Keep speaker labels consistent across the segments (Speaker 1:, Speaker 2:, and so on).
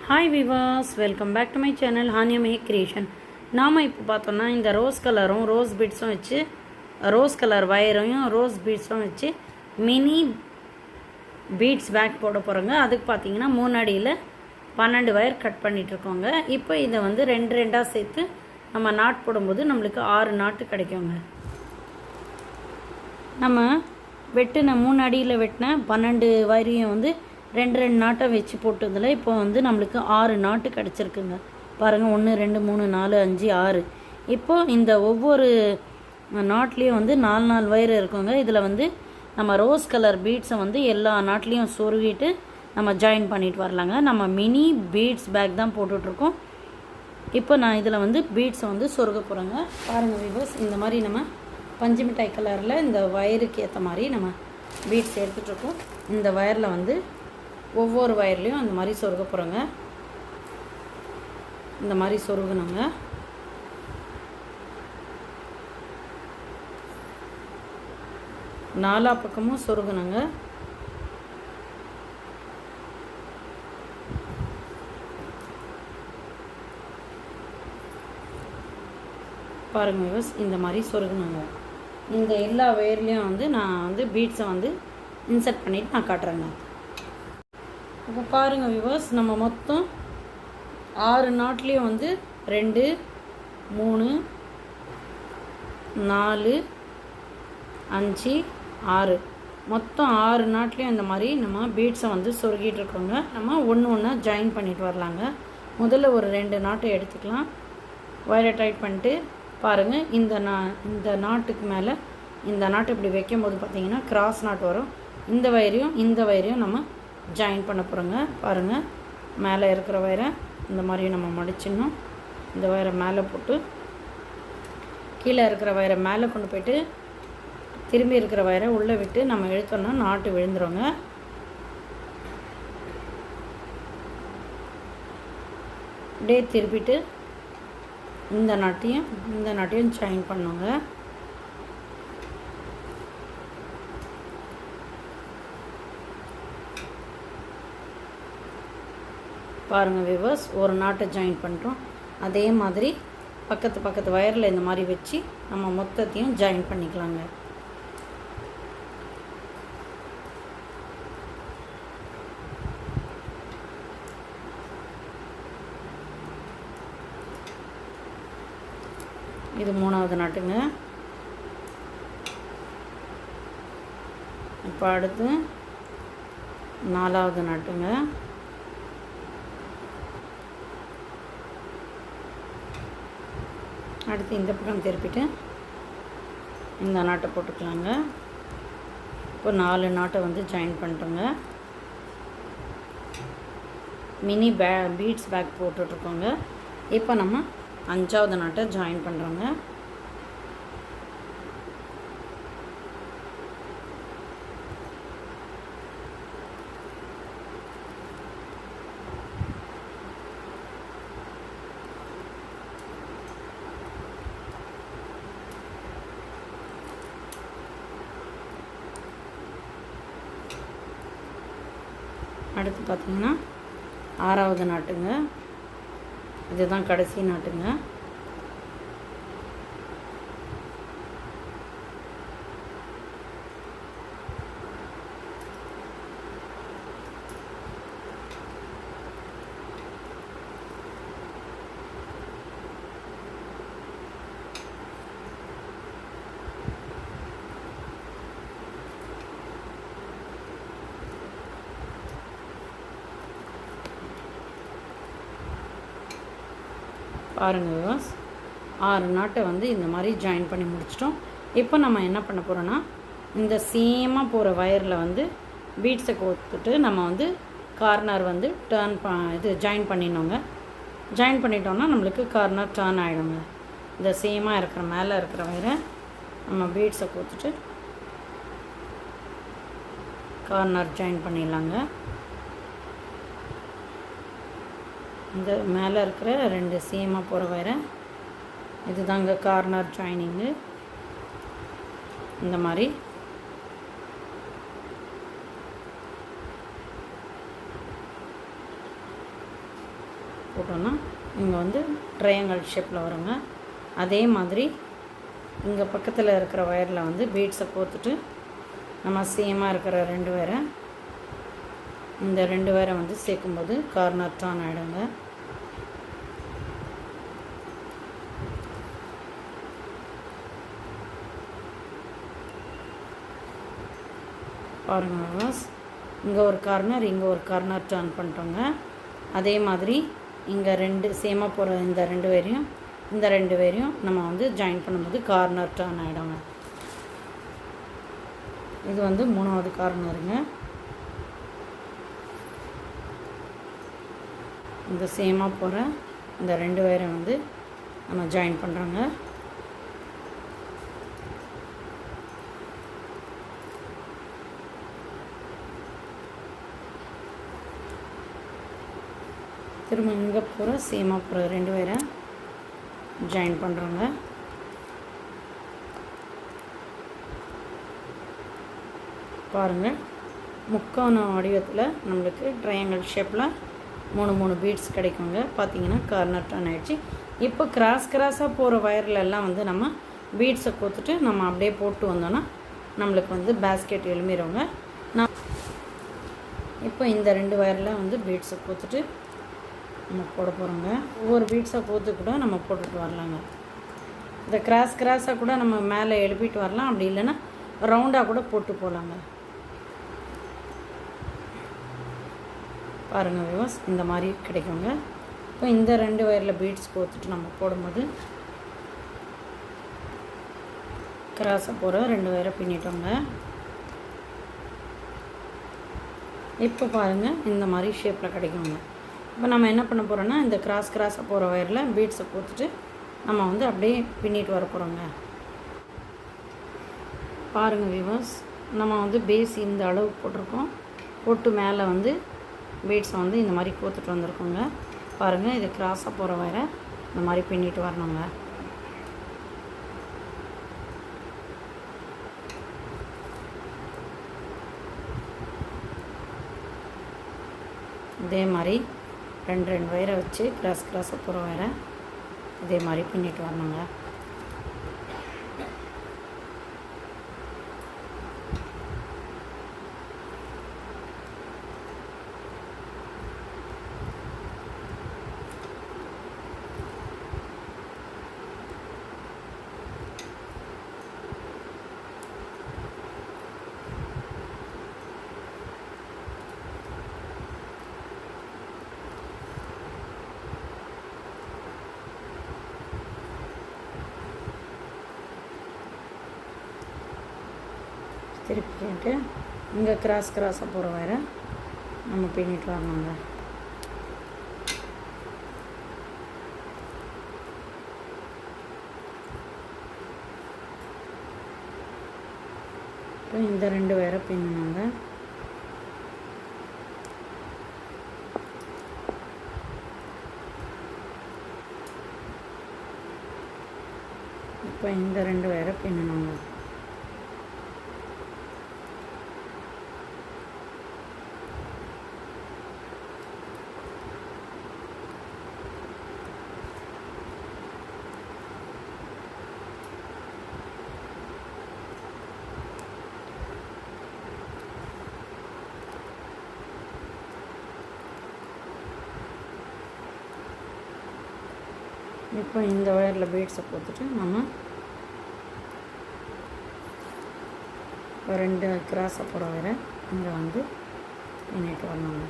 Speaker 1: Hi விவாஸ், welcome back to my channel Haniya make creation. நாம் இப்போ பார்த்தோன்னா இந்த ரோஸ் கலரும் ரோஸ் பீட்ஸும் வச்சு ரோஸ் கலர் வயரையும் ரோஸ் பீட்ஸும் வச்சு மினி பீட்ஸ் பேக் போட போகிறோங்க. அதுக்கு பார்த்தீங்கன்னா முன்னாடியில் 12 வயர் கட் பண்ணிகிட்ருக்கோங்க. இப்போ இதை வந்து ரெண்டாக சேர்த்து நம்ம நாட் போடும்போது நம்மளுக்கு 6 நாட்டு கிடைக்குங்க. நம்ம வெட்டின முன்னாடியில் வெட்டின 12 வயரையும் வந்து ரெண்டு நாட்டை வச்சு போட்டதில் இப்போ வந்து நம்மளுக்கு 6 நாட்டு கிடச்சிருக்குங்க. பாருங்கள், 1 2 3 4 5 6. இப்போது இந்த ஒவ்வொரு நாட்லேயும் வந்து 4 வயர் இருக்குங்க. இதில் வந்து நம்ம ரோஸ் கலர் பீட்ஸை வந்து எல்லா நாட்லேயும் சொருகிட்டு நம்ம ஜாயின் பண்ணிட்டு வரலாங்க. நம்ம மினி பீட்ஸ் பேக் தான் போட்டுட்ருக்கோம். இப்போ நான் இதில் வந்து பீட்ஸை வந்து சொருக போகிறேங்க. பாருங்கள் வியூவர்ஸ், இந்த மாதிரி நம்ம பஞ்சு மிட்டாய் கலரில் இந்த வயருக்கு ஏற்ற மாதிரி நம்ம பீட்ஸ் எடுத்துகிட்ருக்கோம். இந்த வயரில் வந்து ஒவ்வொரு வயர்லேயும் அந்த மாதிரி சொருக போகிறோங்க. இந்த மாதிரி சொருகணுங்க. நாலா பக்கமும் சொருகணுங்க. பாருங்கள், இந்த மாதிரி சொருகணுங்க. இந்த எல்லா வயர்லேயும் வந்து நான் வந்து பீட்ஸை வந்து இன்சர்ட் பண்ணிவிட்டு நான் காட்டுறேங்க. இப்போ பாருங்கள் வியூவர்ஸ், நம்ம மொத்தம் 6 நாட்லேயும் வந்து 2 3 4 5 6 மொத்தம் 6 நாட்லேயும் இந்த மாதிரி நம்ம பீட்ஸை வந்து சொருகிட்டு இருக்கோங்க. நம்ம ஒன்றா ஜாயின் பண்ணிட்டு வரலாங்க. முதல்ல ஒரு 2 நாட்டை எடுத்துக்கலாம். வயரை டைட் பண்ணிட்டு பாருங்கள், இந்த நாட்டுக்கு மேலே இந்த நாட்டை இப்படி வைக்கும் போது பார்த்திங்கன்னா கிராஸ் நாட் வரும். இந்த வயரையும் நம்ம ஜாயின் பண்ண போகிறோங்க. பாருங்கள், மேலே இருக்கிற வயரை இந்த மாதிரி நம்ம மடிச்சிடணும். இந்த வயரை மேலே போட்டு கீழே இருக்கிற வயரை மேலே கொண்டு போய்ட்டு திரும்பி இருக்கிற வயரை உள்ளே விட்டு நம்ம இழுத்தோம்னா நாட்டு விழுந்துருவோங்க. அப்படியே திருப்பிட்டு இந்த நாட்டையும் ஜாயின் பண்ணுங்க. பாருங்கள் வியூவர்ஸ், ஒரு நாட்டை ஜாயின் பண்ணுறோம். அதே மாதிரி பக்கத்து வயரில் இந்த மாதிரி வச்சு நம்ம மொத்தத்தையும் ஜாயின் பண்ணிக்கலாங்க. இது 3வது நாட்டுங்க. இப்போ அடுத்து 4வது நாட்டுங்க. அடுத்து இந்த பக்கம் திருப்பிட்டு இந்த நாட்டை போட்டுக்கலாங்க. இப்போ 4 நாட்டை வந்து ஜாயின் பண்ணிட்டோங்க. மினி பீட்ஸ் பேக் போட்டுட்ருக்கோங்க. இப்போ நம்ம 5வது நாட்டை ஜாயின் பண்ணுறோங்க. அடுத்து பார்த்திங்கன்னா 6வது நாட்டுங்க. இதுதான் கடைசி நாட்டுங்க. பாருங்கள், 6 நாட்டை வந்து இந்த மாதிரி ஜாயின் பண்ணி முடிச்சிட்டோம். இப்போ நம்ம என்ன பண்ண போகிறோன்னா, இந்த சேமாக போகிற வயரில் வந்து பீட்ஸை கோத்துட்டு நம்ம வந்து கார்னர் வந்து ஜாயின் பண்ணிடணுங்க. ஜாயின் பண்ணிட்டோம்னா நம்மளுக்கு கார்னர் டர்ன் ஆகிடுங்க. இந்த சேமாக இருக்கிற மேலே இருக்கிற வயரை நம்ம பீட்ஸை கோத்துட்டு கார்னர் ஜாயின் பண்ணிடலாங்க. இந்த மேலே இருக்கிற 2 சேமாக போகிற வயரை இதுதாங்க கார்னர் ஜாயினிங்கு. இந்த மாதிரி போட்டோன்னா இங்கே வந்து ட்ரையாங்கிள் ஷேப்பில் வருங்க. அதே மாதிரி இங்கே பக்கத்தில் இருக்கிற ஒயரில் வந்து பீட்ஸை கோத்துட்டு நம்ம சேமாக இருக்கிற 2 ஒயரை இந்த 2 ஒயரை வந்து சேர்க்கும்போது கார்னர் டர்ன் ஆகிடுங்க. பாருங்கள், இங்கே ஒரு கார்னர் இங்கே ஒரு கார்னர் டர்ன் பண்ணிட்டோங்க. அதே மாதிரி இங்கே 2 சேமாக போகிற இந்த 2 ஒயரையும் இந்த 2 ஒயரையும் நம்ம வந்து ஜாயின் பண்ணும்போது கார்னர் டர்ன் ஆகிடுங்க. இது வந்து 3வது கார்னருங்க. இந்த சேமாக போகிற இந்த 2 ஒயரை வந்து நம்ம ஜாயின் பண்ணுறோங்க. திரும்ப இங்கே போகிற சேமாக போகிற 2 ஒயரை ஜாயின் பண்ணுறோங்க. பாருங்கள், முக்கோண வடிவத்தில் நம்மளுக்கு ட்ரையாங்கிள் ஷேப்பில் 3 பீட்ஸ் கிடைக்குங்க. பார்த்திங்கன்னா கார்னர் டர்ன் ஆகிடுச்சு. இப்போ கிராஸாக போகிற ஒயர்லெல்லாம் வந்து நம்ம பீட்ஸை கோத்துட்டு நம்ம அப்படியே போட்டு வந்தோன்னா நம்மளுக்கு வந்து பேஸ்கெட் எழுமிடுவோங்க. இப்போ இந்த 2 ஒயரில் வந்து பீட்ஸை கோத்துட்டு நம்ம போட போகிறோங்க. ஒவ்வொரு பீட்ஸாக கோத்து கூட நம்ம போட்டுட்டு வரலாங்க. இந்த கிராஸாக கூட நம்ம மேலே எழுப்பிட்டு வரலாம். அப்படி இல்லைன்னா ரவுண்டாக கூட போட்டு போகலாங்க. பாருங்கள் வியூவர்ஸ், இந்த மாதிரி கிடைக்குங்க. இப்போ இந்த 2 ஒயரில் பீட்ஸ் கோத்துட்டு நம்ம போடும்போது கிராஸாக போகிற 2 ஒயரை பின்னிட்டோங்க. இப்போ பாருங்கள், இந்த மாதிரி ஷேப்பில் கிடைக்குங்க. இப்போ நம்ம என்ன பண்ண போகிறோன்னா இந்த கிராஸாக போகிற ஒயரில் பீட்ஸை கோத்துட்டு நம்ம வந்து அப்படியே பின்னிட்டு வர போகிறோங்க. பாருங்கள் வியூவர்ஸ், நம்ம வந்து பேஸ் இந்த அளவு போட்டிருக்கோம். போட்டு மேலே வந்து பீட்ஸை வந்து இந்த மாதிரி கோத்துட்டு வந்திருக்கோங்க. பாருங்கள், இது கிராஸாக போகிற வயரை இந்த மாதிரி பின்னிட்டு வரணுங்க. இதே மாதிரி 2 வயரை வச்சு கிராஸாக போகிற வயரை இதே மாதிரி பின்னிட்டு வரணுங்க. திருப்பிட்டு இங்கே கிராஸாக போகிற வயரை நம்ம பின்னிட்டு வரணுங்க. இப்போ இந்த 2 வயரை பின்னணுங்க. இப்போ இந்த 2 வயரை பின்னணுங்க. இப்போ இந்த ஒயரில் பீட்ஸை போட்டுட்டு நம்ம 2 கிராஸாக போகிற வயரை இங்கே வந்து பின்னிட்டு வரணுங்க.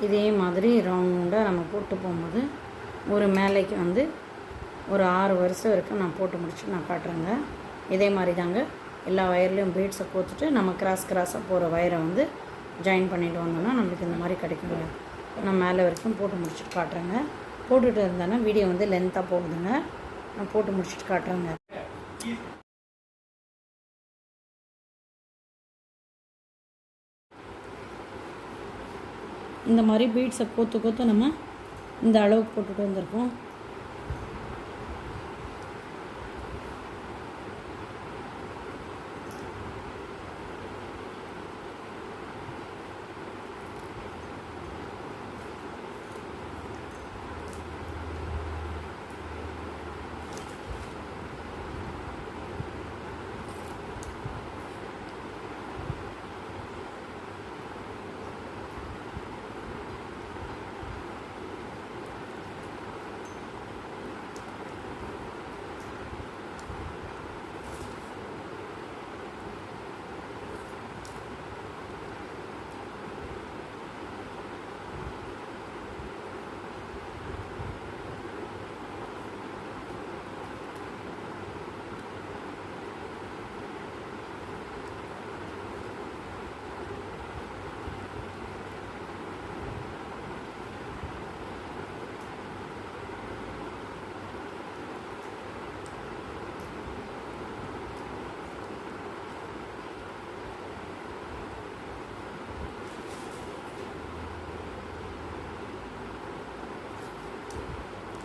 Speaker 1: இதே மாதிரி ரவுண்டாக நம்ம போட்டு போகும்போது ஒரு மேலைக்கு வந்து ஒரு 6 வருஷம் வரைக்கும் நான் போட்டு முடிச்சுட்டு நான் காட்டுறேங்க. இதே மாதிரி தாங்க எல்லா வயர்லேயும் பீட்ஸை கோத்துட்டு நம்ம கிராஸாக போகிற வயரை வந்து ஜாயின் பண்ணிட்டு வந்தோம்னா நம்மளுக்கு இந்த மாதிரி கிடைக்குங்க. நான் மேலே வரைக்கும் போட்டு முடிச்சுட்டு காட்டுறேங்க. போட்டுட்டு இருந்தேன்னா வீடியோ வந்து லென்த்தாக போகுதுங்க. நான் போட்டு முடிச்சுட்டு காட்டுறேங்க. இந்த மாதிரி பீட்ஸை கோத்து நம்ம இந்த அளவுக்கு போட்டுட்டு வந்திருக்கோம்.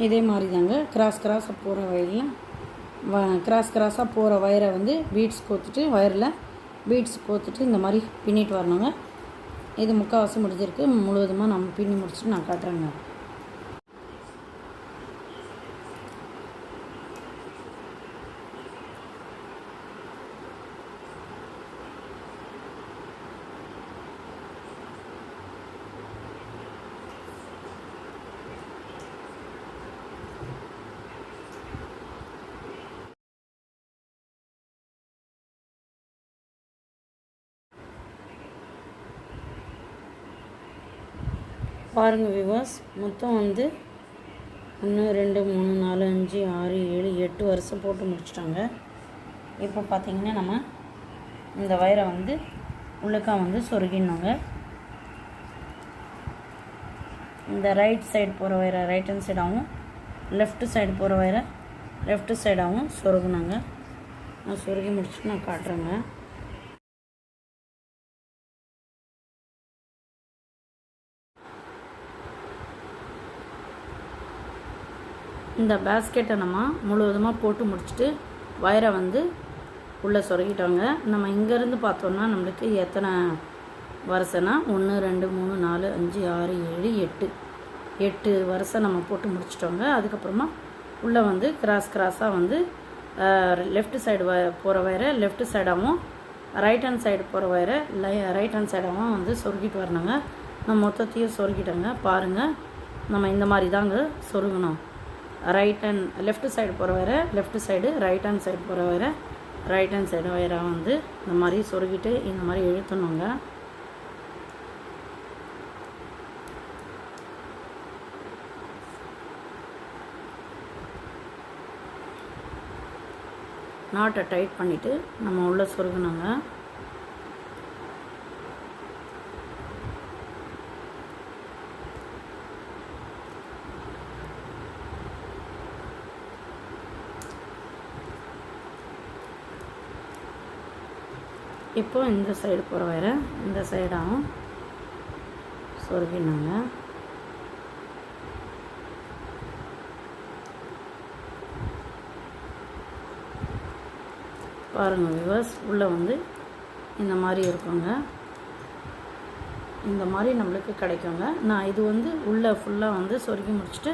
Speaker 1: இதே மாதிரி தாங்க கிராஸாக போகிற வயரில் கிராஸாக போகிற வயரை வந்து பீட்ஸ் கோத்துட்டு வயரில் பீட்ஸ் கோத்துட்டு இந்த மாதிரி பின்னிட்டு வரணுங்க. இது முக்கால்வாசி முடிஞ்சிருக்கு. முழுவதுமாக நம்ம பின்னி முடிச்சுட்டு நான் காட்டுறேங்க. பாருங்கள் வியூவர்ஸ், மொத்தம் வந்து 1 2 3 4 5 6 7 8 வருஷம் போட்டு முடிச்சிட்டாங்க. இப்போ பார்த்திங்கன்னா நம்ம இந்த வயரை வந்து உள்ளக்கா வந்து சொருகிடணுங்க. இந்த ரைட் சைடு போகிற வயரை ரைட் ஹேண்ட் சைடாகவும் லெஃப்ட் சைடு போகிற வயரை லெஃப்ட் சைடாகவும் சொருகுனாங்க. நான் சொருகி முடிச்சுட்டு நான் காட்டுறேங்க. இந்த பேஸ்கெட்டை நம்ம முழுவதுமாக போட்டு முடிச்சுட்டு வயரை வந்து உள்ளே சொருகிட்டோங்க. நம்ம இங்கேருந்து பார்த்தோன்னா நம்மளுக்கு எத்தனை வருஷம்னா 1 2 3 4 5 6 7 8 வருஷம் நம்ம போட்டு முடிச்சிட்டோங்க. அதுக்கப்புறமா உள்ளே வந்து கிராஸாக வந்து லெஃப்ட் சைடு போகிற வயரை லெஃப்ட் சைடாகவும் ரைட் ஹேண்ட் சைடு போகிற வயரை ரைட் ஹேண்ட் சைடாகவும் வந்து சொருகிட்டு வரணுங்க. நம்ம மொத்தத்தையும் சொருகிட்டோங்க. பாருங்கள், நம்ம இந்த மாதிரி தாங்க சொருகணும். ரைட் ஹேண்ட் லெஃப்ட் சைடு போகிற வயரை left side, right hand side போகிற வயரை ரைட் ஹேண்ட் சைடு வயராக வந்து இந்த மாதிரி சொருகிட்டு இந்த மாதிரி இழுத்தணுங்க. நாட்டை டைட் பண்ணிவிட்டு நம்ம உள்ளே சொருகணுங்க. இப்போ இந்த சைடு போகிற வயரை இந்த சைடாகவும் சொருகினாங்க. பாருங்கள் வியூவர்ஸ், உள்ளே வந்து இந்த மாதிரி இருக்குங்க. இந்த மாதிரி நம்மளுக்கு கிடைக்குங்க. நான் இது வந்து உள்ளே ஃபுல்லாக வந்து சொருகி முடிச்சுட்டு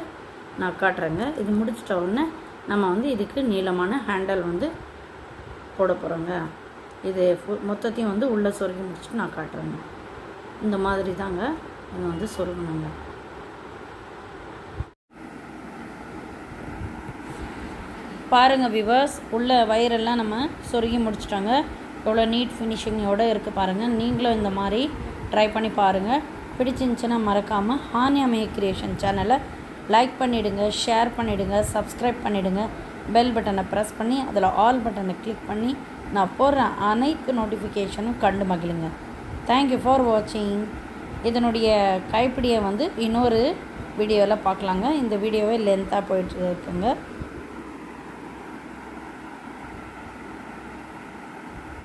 Speaker 1: நான் காட்டுறேங்க. இது முடிச்சிட்ட உடனே நம்ம வந்து இதுக்கு நீளமான ஹேண்டல் வந்து போட போகிறோங்க. இது மொத்தத்தையும் வந்து உள்ளே சொருகி முடிச்சுட்டு நான் காட்டுறேங்க. இந்த மாதிரி தாங்க இதை வந்து சொருகணுங்க. பாருங்கள் வியூவர்ஸ், உள்ள வயரெல்லாம் நம்ம சொருகி முடிச்சிட்டோங்க. எவ்வளோ நீட் ஃபினிஷிங்கோடு இருக்குது பாருங்கள். நீங்களும் இந்த மாதிரி ட்ரை பண்ணி பாருங்கள். பிடிச்சிருந்துச்சுன்னா மறக்காமல் ஹானியா மேக் கிரியேஷன் சேனலை லைக் பண்ணிவிடுங்க, ஷேர் பண்ணிவிடுங்க, சப்ஸ்கிரைப் பண்ணிவிடுங்க. பெல் பட்டனை ப்ரெஸ் பண்ணி அதில் ஆல் பட்டனை கிளிக் பண்ணி நான் போடுற அனைத்து நோட்டிஃபிகேஷனும் கண்டு மகிழுங்க. தேங்க்யூ ஃபார் வாட்சிங். இதனுடைய கைப்பிடியை வந்து இன்னொரு வீடியோவில் பார்க்கலாங்க. இந்த வீடியோவே லென்த்தாக போயிட்டு இருக்குங்க.